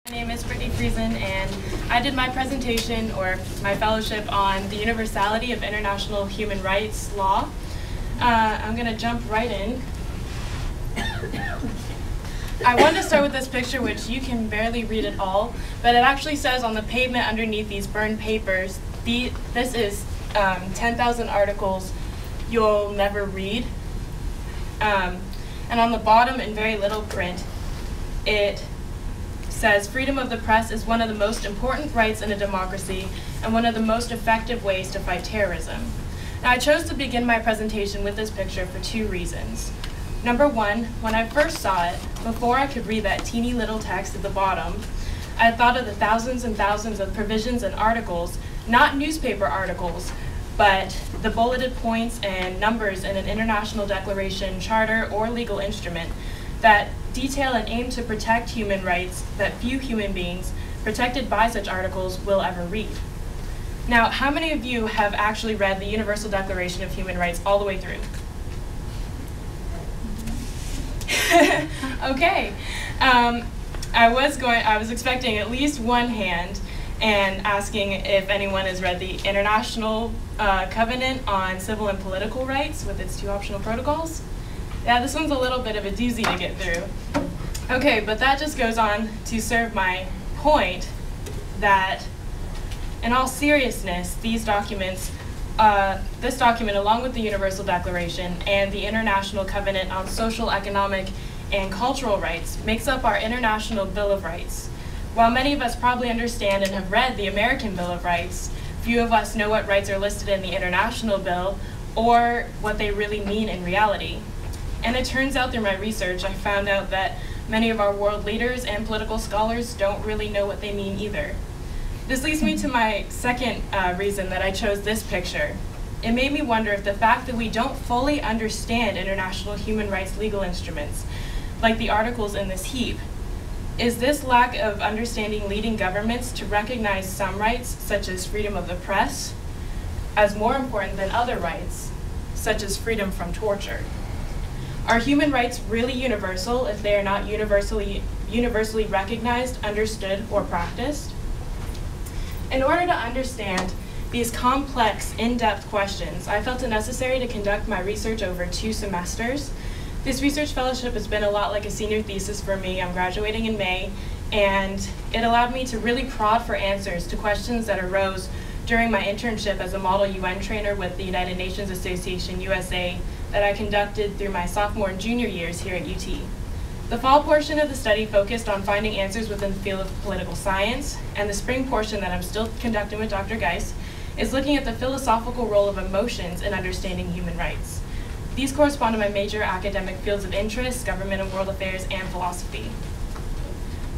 My name is Brittany Friesen, and I did my presentation or my fellowship on the universality of international human rights law. I'm going to jump right in. I wanted to start with this picture, which you can barely read at all, but it actually says on the pavement underneath these burned papers, this is 10,000 articles you'll never read. And on the bottom, in very little print, it says, freedom of the press is one of the most important rights in a democracy and one of the most effective ways to fight terrorism. Now, I chose to begin my presentation with this picture for two reasons. Number one, when I first saw it, before I could read that teeny little text at the bottom, I thought of the thousands and thousands of provisions and articles, not newspaper articles, but the bulleted points and numbers in an international declaration, charter, or legal instrument that detail and aim to protect human rights that few human beings protected by such articles will ever read. Now, how many of you have actually read the Universal Declaration of Human Rights all the way through? Okay. I was expecting at least one hand and asking if anyone has read the International Covenant on Civil and Political Rights with its 2 optional protocols. Yeah, this one's a little bit of a doozy to get through. Okay, but that just goes on to serve my point that, in all seriousness, these documents, this document, along with the Universal Declaration and the International Covenant on Social, Economic, and Cultural Rights, makes up our International Bill of Rights. While many of us probably understand and have read the American Bill of Rights, few of us know what rights are listed in the International Bill or what they really mean in reality. And it turns out through my research, I found out that many of our world leaders and political scholars don't really know what they mean either. This leads me to my second reason that I chose this picture. It made me wonder if the fact that we don't fully understand international human rights legal instruments, like the articles in this heap, is this lack of understanding leading governments to recognize some rights, such as freedom of the press, as more important than other rights, such as freedom from torture. Are human rights really universal if they are not universally recognized, understood, or practiced? In order to understand these complex, in-depth questions, I felt it necessary to conduct my research over 2 semesters. This research fellowship has been a lot like a senior thesis for me. I'm graduating in May, and it allowed me to really prod for answers to questions that arose during my internship as a model UN trainer with the United Nations Association USA that I conducted through my sophomore and junior years here at UT. The fall portion of the study focused on finding answers within the field of political science, and the spring portion that I'm still conducting with Dr. Geis is looking at the philosophical role of emotions in understanding human rights. These correspond to my major academic fields of interest, government and world affairs, and philosophy.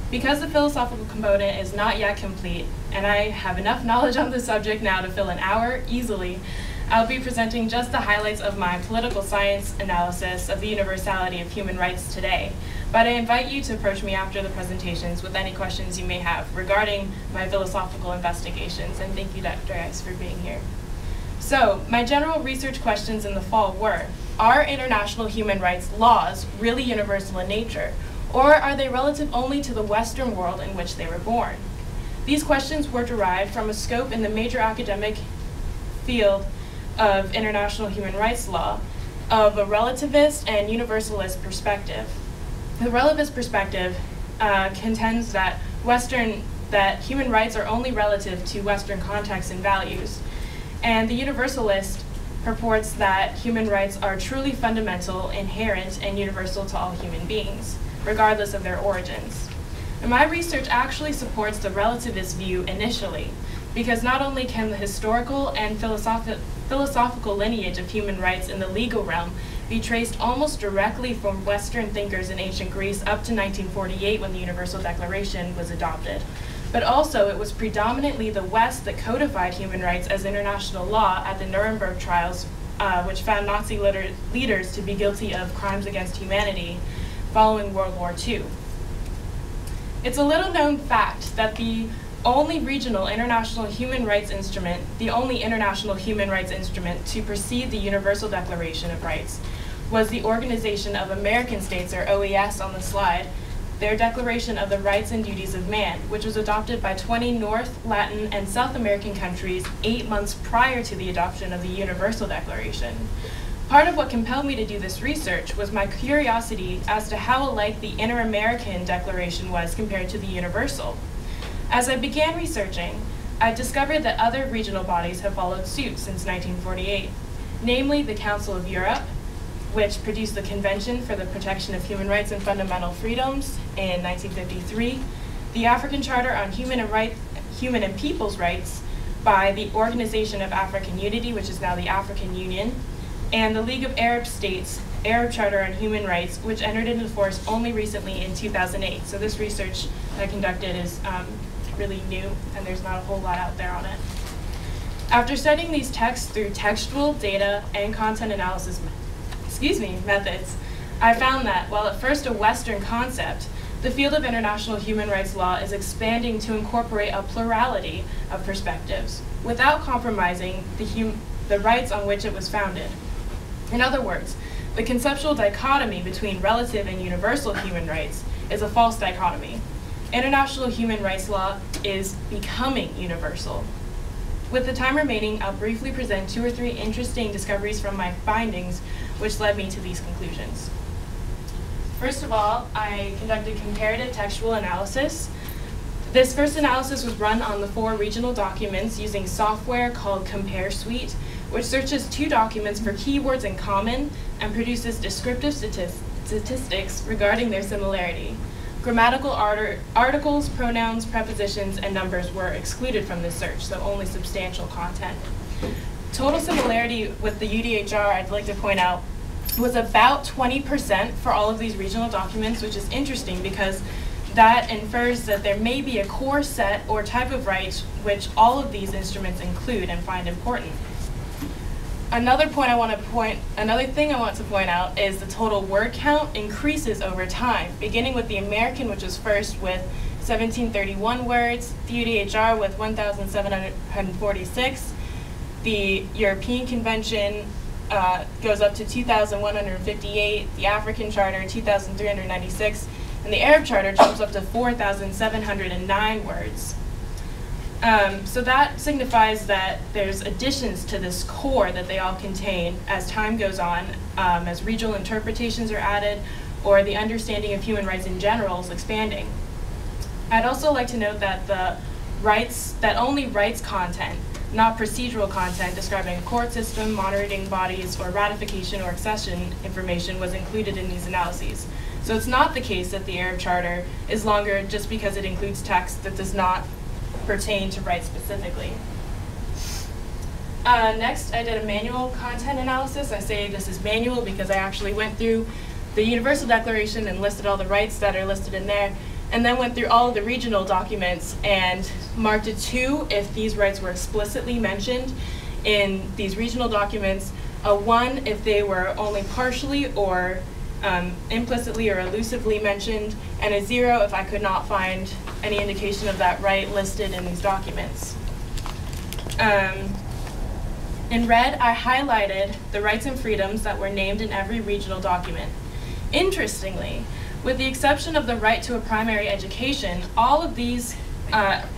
Because the philosophical component is not yet complete, and I have enough knowledge on the subject now to fill an hour easily, I'll be presenting just the highlights of my political science analysis of the universality of human rights today. But I invite you to approach me after the presentations with any questions you may have regarding my philosophical investigations, and thank you, Dr. Geis, for being here. So, my general research questions in the fall were, are international human rights laws really universal in nature, or are they relative only to the Western world in which they were born? These questions were derived from a scope in the major academic field of international human rights law of a relativist and universalist perspective. The relativist perspective contends that human rights are only relative to Western contexts and values, and the universalist purports that human rights are truly fundamental, inherent, and universal to all human beings, regardless of their origins. And my research actually supports the relativist view initially, because not only can the historical and philosophical lineage of human rights in the legal realm be traced almost directly from Western thinkers in ancient Greece up to 1948 when the Universal Declaration was adopted, but also it was predominantly the West that codified human rights as international law at the Nuremberg trials, which found Nazi leaders to be guilty of crimes against humanity following World War II. It's a little known fact that the only regional international human rights instrument, the only international human rights instrument to precede the Universal Declaration of Rights, was the Organization of American States, or OES on the slide, their Declaration of the Rights and Duties of Man, which was adopted by 20 North, Latin, and South American countries 8 months prior to the adoption of the Universal Declaration. Part of what compelled me to do this research was my curiosity as to how alike the Inter-American Declaration was compared to the Universal. As I began researching, I discovered that other regional bodies have followed suit since 1948, namely the Council of Europe, which produced the Convention for the Protection of Human Rights and Fundamental Freedoms in 1953, the African Charter on Human and People's Rights by the Organization of African Unity, which is now the African Union, and the League of Arab States Arab Charter on Human Rights, which entered into force only recently in 2008. So this research that I conducted is really new, and there's not a whole lot out there on it. After studying these texts through textual, data, and content analysis methods, I found that, while at first a Western concept, the field of international human rights law is expanding to incorporate a plurality of perspectives without compromising the rights on which it was founded. In other words, the conceptual dichotomy between relative and universal human rights is a false dichotomy. International human rights law is becoming universal. With the time remaining, I'll briefly present 2 or 3 interesting discoveries from my findings, which led me to these conclusions. First of all, I conducted comparative textual analysis. This first analysis was run on the 4 regional documents using software called Compare Suite, which searches 2 documents for keywords in common and produces descriptive statistics regarding their similarity. Grammatical articles, pronouns, prepositions, and numbers were excluded from this search, so only substantial content. Total similarity with the UDHR, I'd like to point out, was about 20% for all of these regional documents, which is interesting because that infers that there may be a core set or type of rights which all of these instruments include and find important. Another thing I want to point out is the total word count increases over time, beginning with the American, which was first with 1,731 words, the UDHR with 1,746, the European Convention goes up to 2,158, the African Charter 2,396, and the Arab Charter jumps up to 4,709 words. So that signifies that there's additions to this core that they all contain as time goes on, as regional interpretations are added, or the understanding of human rights in general is expanding. I'd also like to note that only rights content, not procedural content describing a court system, monitoring bodies, or ratification or accession information was included in these analyses. So it's not the case that the Arab Charter is longer just because it includes text that does not pertain to rights specifically. Next, I did a manual content analysis. I say this is manual because I actually went through the Universal Declaration and listed all the rights that are listed in there, and then went through all of the regional documents and marked a 2 if these rights were explicitly mentioned in these regional documents, a 1 if they were only partially or implicitly or elusively mentioned, and a 0 if I could not find any indication of that right listed in these documents. In red, I highlighted the rights and freedoms that were named in every regional document. Interestingly, with the exception of the right to a primary education, all of these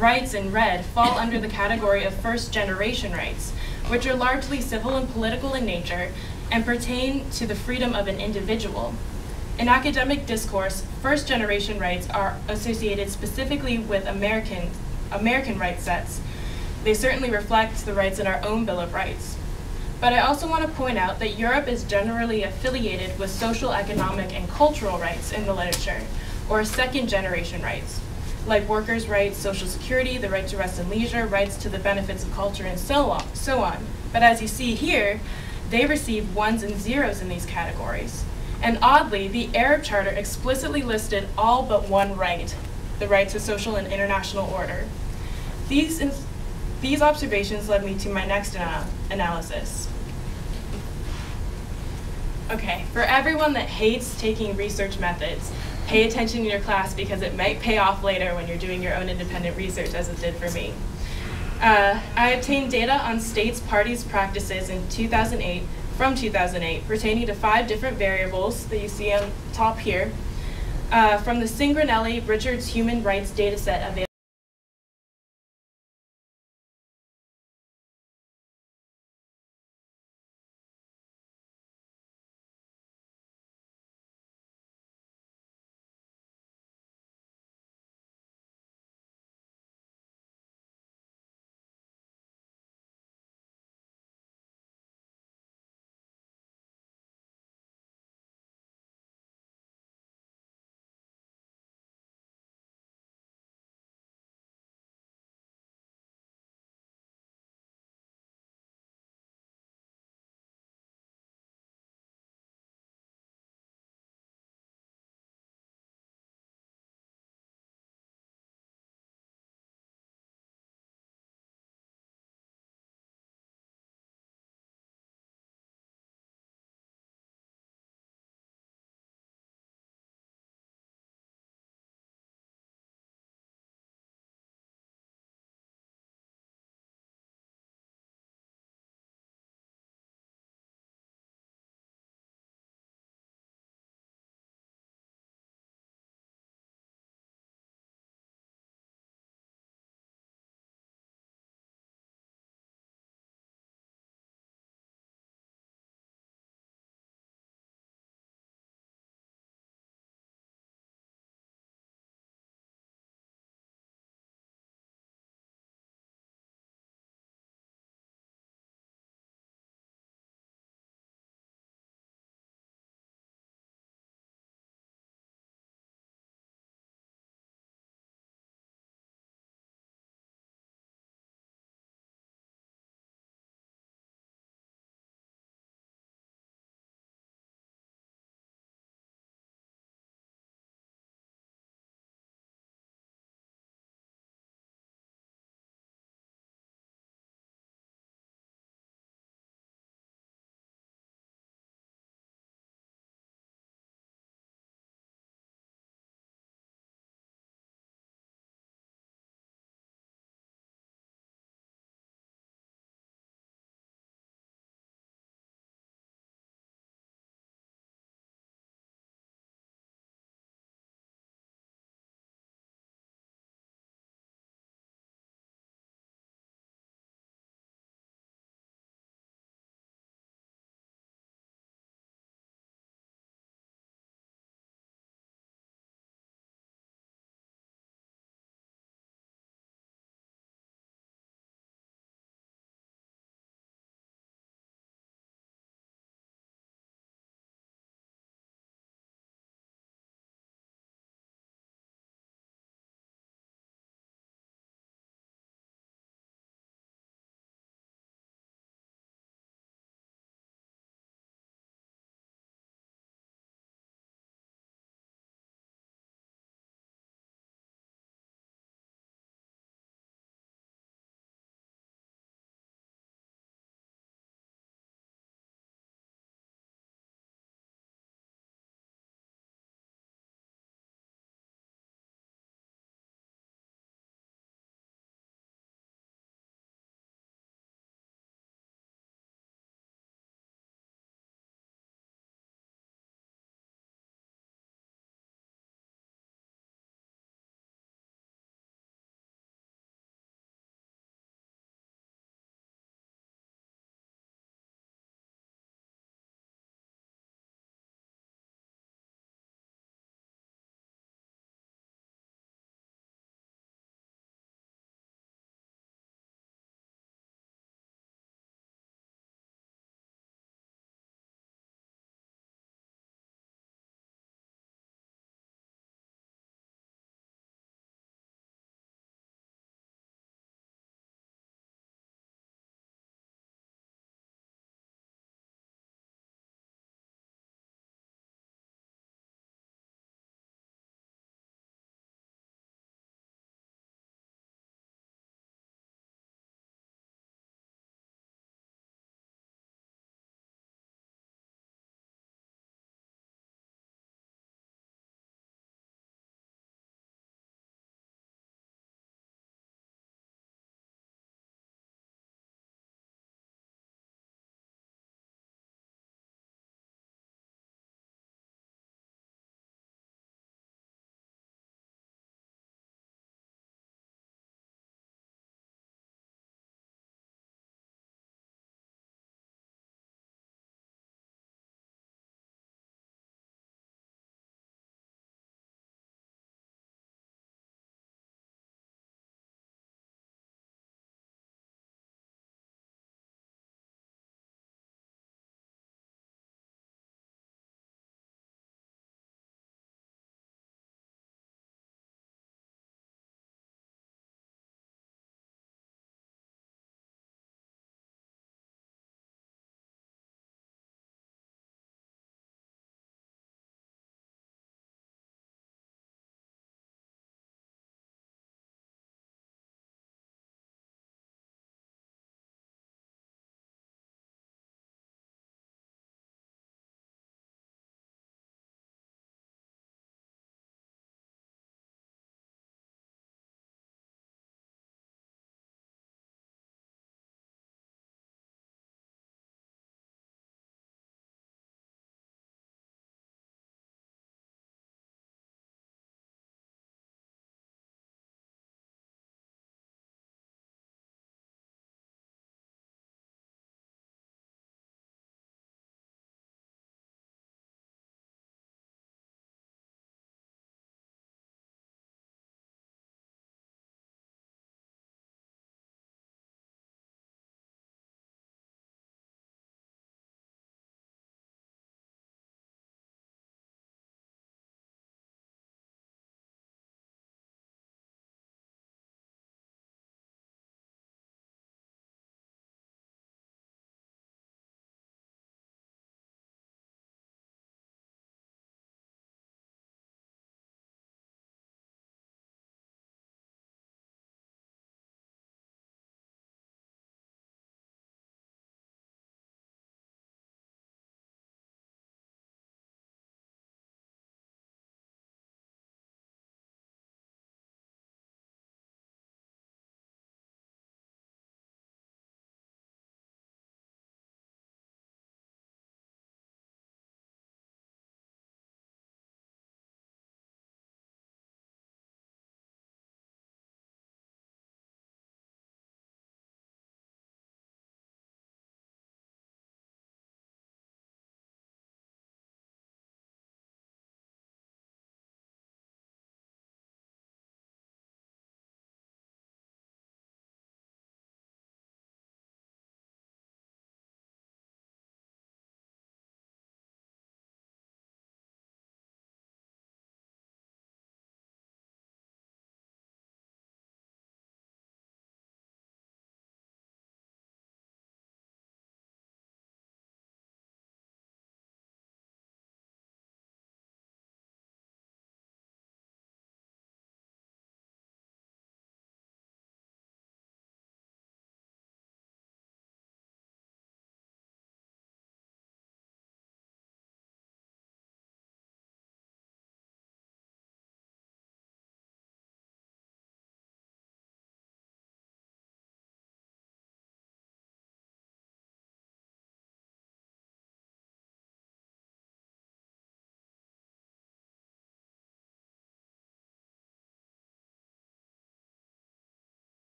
rights in red fall under the category of first-generation rights, which are largely civil and political in nature and pertain to the freedom of an individual. In academic discourse, first-generation rights are associated specifically with American right sets. They certainly reflect the rights in our own Bill of Rights. But I also want to point out that Europe is generally affiliated with social, economic, and cultural rights in the literature, or second-generation rights, like workers' rights, social security, the right to rest and leisure, rights to the benefits of culture, and so on. But as you see here, they receive 1s and 0s in these categories. And oddly, the Arab Charter explicitly listed all but 1 right, the right to social and international order. These observations led me to my next analysis. Okay, for everyone that hates taking research methods, pay attention in your class because it might pay off later when you're doing your own independent research, as it did for me. I obtained data on states' parties' practices in 2008, from 2008, pertaining to 5 different variables that you see on top here. from the Cingranelli Richards Human Rights Dataset available